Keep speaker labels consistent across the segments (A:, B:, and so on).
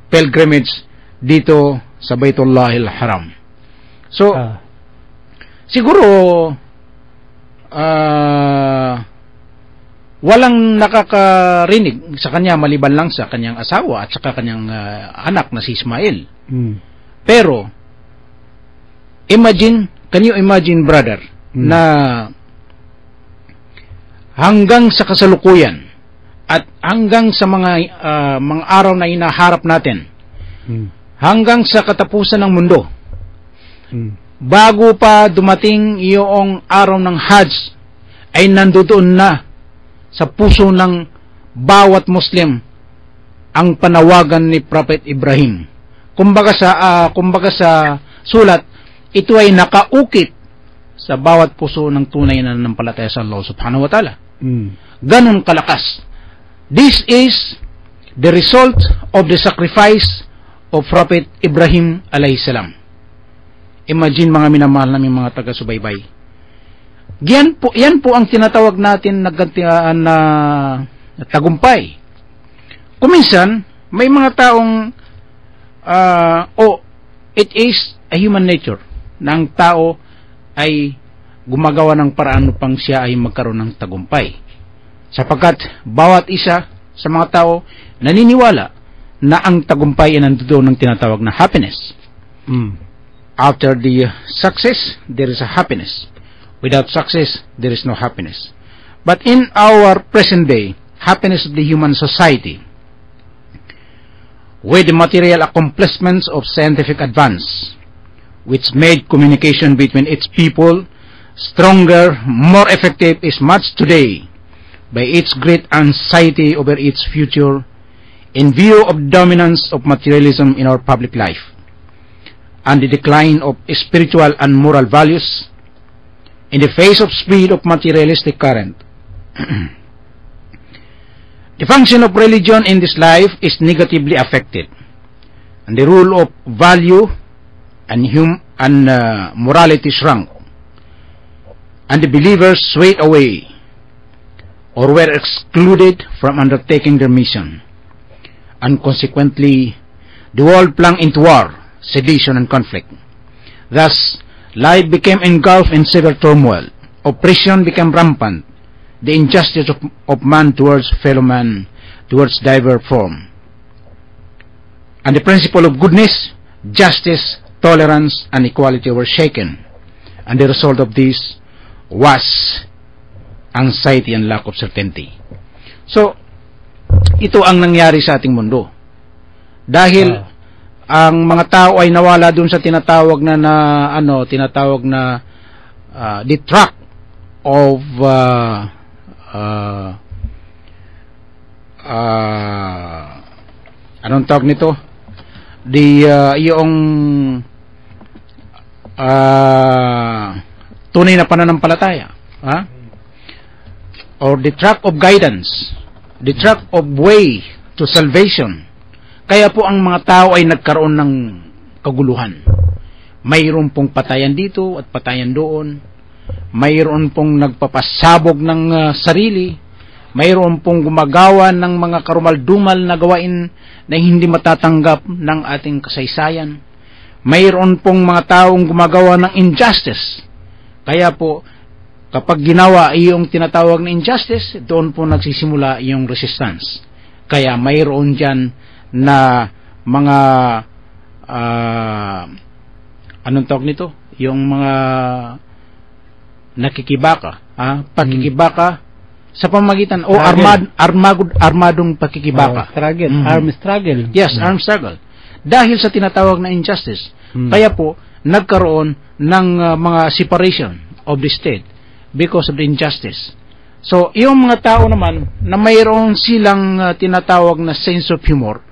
A: pilgrimage dito sa Baitullahil Haram. So, siguro, walang nakakarinig sa kanya maliban lang sa kanyang asawa at saka kanyang anak na si Ismail. Pero, can you imagine, brother, na hanggang sa kasalukuyan at hanggang sa mga araw na inaharap natin, hanggang sa katapusan ng mundo, bago pa dumating yung araw ng Hajj, ay nandoon na sa puso ng bawat Muslim ang panawagan ni Prophet Ibrahim. Kumbaga sa sulat, ito ay nakaukit sa bawat puso ng tunay na nanampalataya sa Allah subhanahu wa ta'ala. Ganon kalakas. This is the result of the sacrifice of Prophet Ibrahim alayhi salam. Imagine, mga minamahal naming mga taga-subaybay. Yan po ang tinatawag natin na tagumpay. Kuminsan, may mga taong it is a human nature na ang tao ay gumagawa ng paraan upang siya ay magkaroon ng tagumpay. Sapagkat bawat isa sa mga tao naniniwala na ang tagumpay ay nandoon ng tinatawag na happiness. After the success, there is a happiness. Without success, there is no happiness. But in our present day, happiness of the human society, with the material accomplishments of scientific advance, which made communication between its people stronger, more effective, is matched today by its great anxiety over its future in view of dominance of materialism in our public life and the decline of spiritual and moral values in the face of speed of materialistic current. The function of religion in this life is negatively affected, and the rule of value and morality shrunk, and the believers swayed away or were excluded from undertaking their mission, and consequently the world plunged into war, sedition, and conflict. Thus, life became engulfed in severe turmoil, oppression became rampant, the injustice of man towards fellow man, towards diverse form, and the principle of goodness, justice, tolerance, and equality were shaken, and the result of this was anxiety and lack of certainty. So, ito ang nangyari sa ating mundo. Dahil ang mga tao ay nawala dun sa tinatawag na the track of anong tawag nito? Yung tunay na pananampalataya, or the track of guidance, the track of way to salvation. Kaya po ang mga tao ay nagkaroon ng kaguluhan. Mayroon pong patayan dito at patayan doon. Mayroon pong nagpapasabog ng sarili. Mayroon pong gumagawa ng mga karumal-dumal na gawain na hindi matatanggap ng ating kasaysayan. Mayroon pong mga taong gumagawa ng injustice. Kaya po, kapag ginawa yung tinatawag na injustice, doon po nagsisimula yung resistance. Kaya mayroon dyan na mga anong tawag nito? Yung mga nakikibaka, pakikibaka sa pamagitan armadong pakikibaka.
B: Armed struggle.
A: Yes, armed struggle. Dahil sa tinatawag na injustice. Kaya po nagkaroon ng mga separation of the state because of the injustice. So, yung mga tao naman na mayroon silang tinatawag na sense of humor,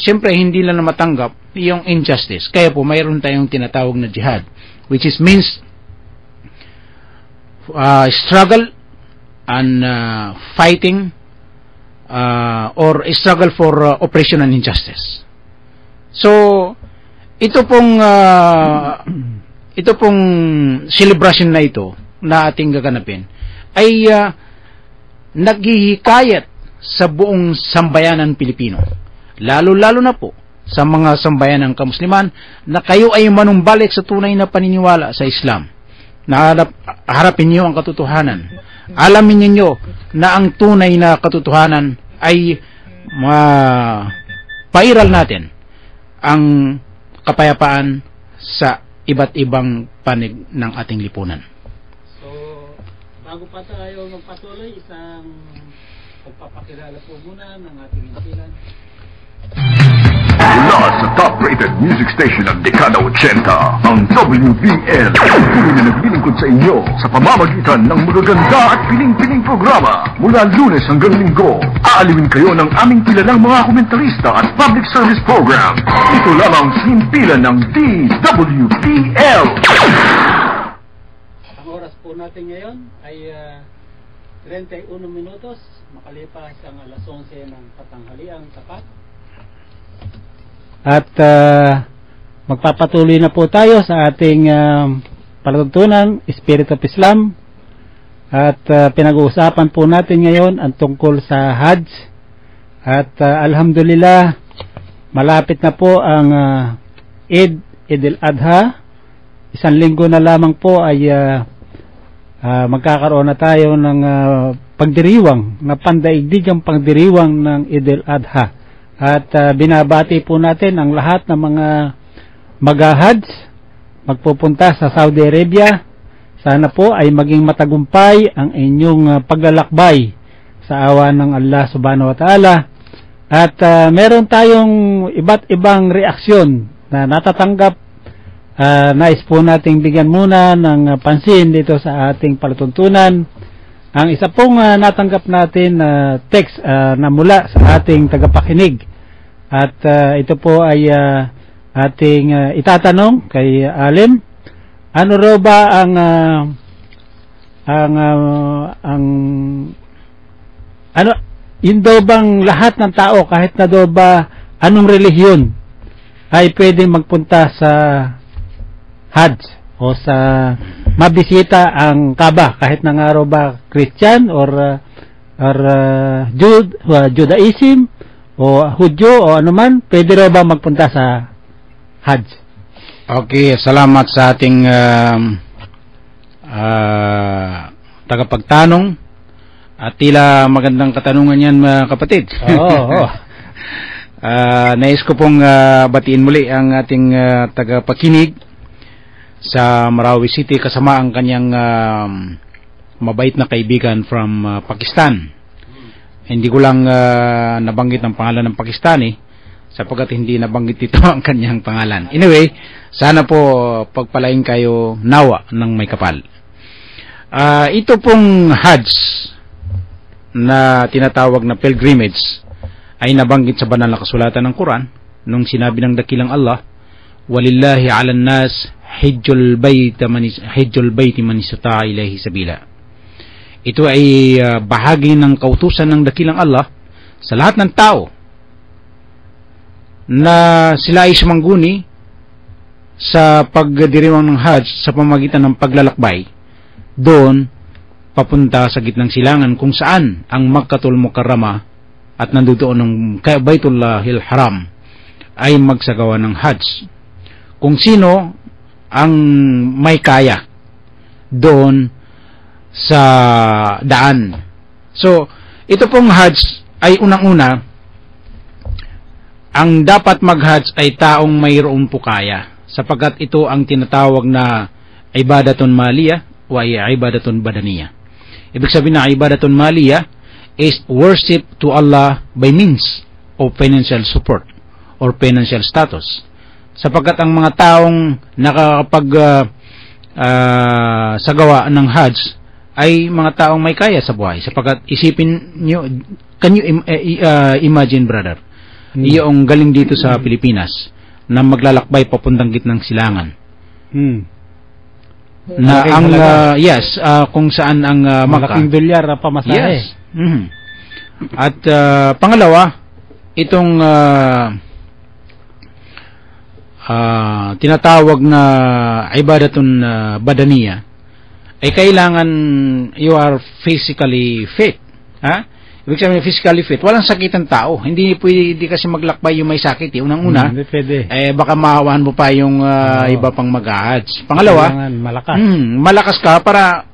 A: siyempre hindi lang na matanggap yung injustice. Kaya po mayroon tayong tinatawag na jihad, which is means struggle and fighting or struggle for oppression and injustice. So, ito pong celebration na ito na ating gaganapin ay naghihikayat sa buong sambayanan Pilipino lalo-lalo na po sa mga sambayan ng kamusliman, na kayo ay manumbalik sa tunay na paniniwala sa Islam. Harapin niyo ang katotohanan. Alamin niyo na ang tunay na katotohanan ay pairal natin ang kapayapaan sa iba't ibang panig ng ating lipunan.
B: So, bago pa tayo magpatuloy, isang pagpapakilala po muna ng ating insilan.
C: Mula sa top-rated music station ng Dekada 80, ang WBL. Tuloy na naglilingkod sa inyo sa pamamagitan ng magaganda at piling-piling programa. Mula Lunes hanggang Linggo, aaliwin kayo ng aming kilalang mga komentarista at public service program. Ito lamang sinimpilan ng DWBL.
B: Ang oras po natin ngayon ay 31 minutos, makalipas ang alas 11 ng katanghaliang tapat. At magpapatuloy na po tayo sa ating palatuntunan, Spirit of Islam. At pinag-uusapan po natin ngayon ang tungkol sa Hajj. At alhamdulillah, malapit na po ang Eid al-Adha. Isang linggo na lamang po ay magkakaroon na tayo ng pagdiriwang, na pandaigdigang pagdiriwang ng Eid al-Adha. At binabati po natin ang lahat ng mga mag-Hajj, magpupunta sa Saudi Arabia. Sana po ay maging matagumpay ang inyong paglalakbay sa awa ng Allah subhanahu wa ta'ala. At meron tayong iba't ibang reaksyon na natatanggap. Nais po nating bigyan muna ng pansin dito sa ating palatuntunan. Ang isa pong natanggap natin text na mula sa ating tagapakinig. At ito po ay ating itatanong kay Alem. Ano raw ba ano yun daw bang lahat ng tao, kahit na daw ba anong relihiyon, ay pwedeng magpunta sa Hajj o sa mabisita ang Kaaba, kahit na nga raw ba Christian or Judaism o Hudyo o anuman, pwede raw ba magpunta sa Hajj?
A: Okay, salamat sa ating tagapagtanong. At tila magandang katanungan yan, mga kapatid.
B: Oo.
A: Nais ko pong batiin muli ang ating tagapakinig sa Marawi City, kasama ang kanyang mabait na kaibigan from Pakistan. Hindi ko lang nabanggit ang pangalan ng Pakistani sapagkat hindi nabanggit ito ang kanyang pangalan. Anyway, sana po pagpalain kayo nawa ng may kapal. Ito pong Hajj na tinatawag na pilgrimage ay nabanggit sa banal na kasulatan ng Quran nung sinabi ng dakilang Allah, walillahi 'alan nas hajjul bayti man istata'a ilayhi sabila. Ito ay bahagi ng kautusan ng dakilang Allah sa lahat ng tao na sila ay sumangguni sa pagdiriwang ng Hajj sa pamamagitan ng paglalakbay doon papunta sa gitnang silangan kung saan ang Makkatul Mukarramah at nandoon ng Baitullahil Haram ay magsagawa ng Hajj. Kung sino ang may kaya doon sa daan. So, ito pong Hajj ay unang-una, ang dapat mag-Hajj ay taong mayroon po kaya, sapagkat ito ang tinatawag na ibadatun maliyah wa ibadatun badaniyah. Ibig sabihin na ibadatun maliyah is worship to Allah by means of financial support or financial status. Sapagkat ang mga taong nakakapag sagawa ng Hajj ay mga taong may kaya sa buhay. Sapagkat isipin nyo, can you imagine, brother, yung galing dito sa Pilipinas na maglalakbay papuntang gitnang silangan. Na okay, ang kung saan ang
B: malaking dolyar na pamasahe.
A: Yes. At pangalawa, itong tinatawag na ibadatun badaniya ay kailangan you are physically fit. Ibig sabihin, physically fit. Walang sakit ang tao. Hindi pwede kasi maglakbay yung may sakit. Unang-una,
B: Hindi pwede.
A: baka mahawahan mo pa yung iba pang mag-ahads. Pangalawa,
B: Kailangan malakas.
A: malakas ka para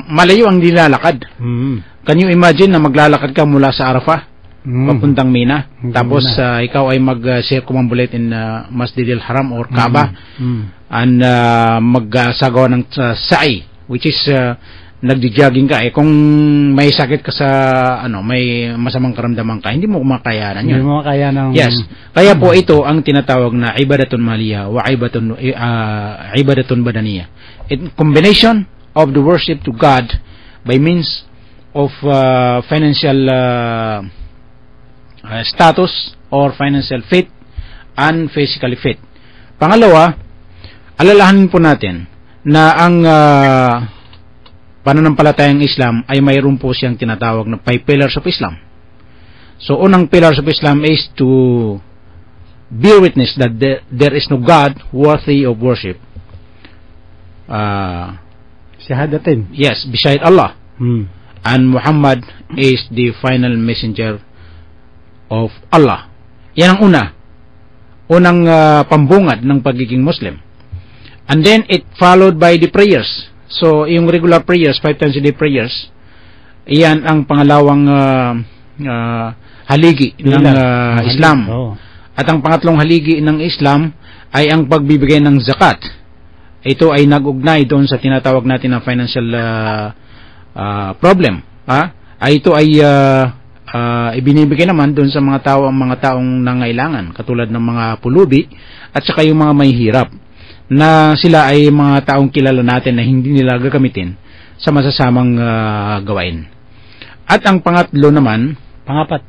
A: malayo ang nilalakad. Can you imagine na maglalakad ka mula sa Arafah papuntang Mina? Tapos ikaw ay mag-circumambulate in Masjidil Haram or Kaaba and magsagawa ng sa'i, which is nagdi-jogging ka. Kung may sakit ka sa may masamang karamdaman ka, hindi mo makayanan yun.
B: Hindi mo makayanan.
A: Yes. Kaya po ito ang tinatawag na ibadatun maliyah wa ibadatun badaniyah. Combination of the worship to God by means of financial status or financial fit and physically fit. Pangalawa, alalahanin po natin na ang pananampalatayang Islam ay mayroon po siyang tinatawag na 5 pillars of Islam. So, unang pillars of Islam is to bear witness that there is no God worthy of worship.
B: Shahadatin.
A: Yes, beside Allah. And Muhammad is the final messenger of Allah. Yan ang una. Unang pambungad ng pagiging Muslim. And then, it followed by the prayers. So, yung regular prayers, 5 times a day prayers, iyan ang pangalawang haligi ng Islam. At ang pangatlong haligi ng Islam ay ang pagbibigay ng zakat. Ito ay nag-ugnay doon sa tinatawag natin na financial problem. Ito ay ibinibigay naman doon sa mga taong nangailangan, katulad ng mga pulubi at saka yung mga may hirap, na sila ay mga taong kilala natin na hindi nila gagamitin sa masasamang gawain. At ang pangatlo naman,
B: pangapat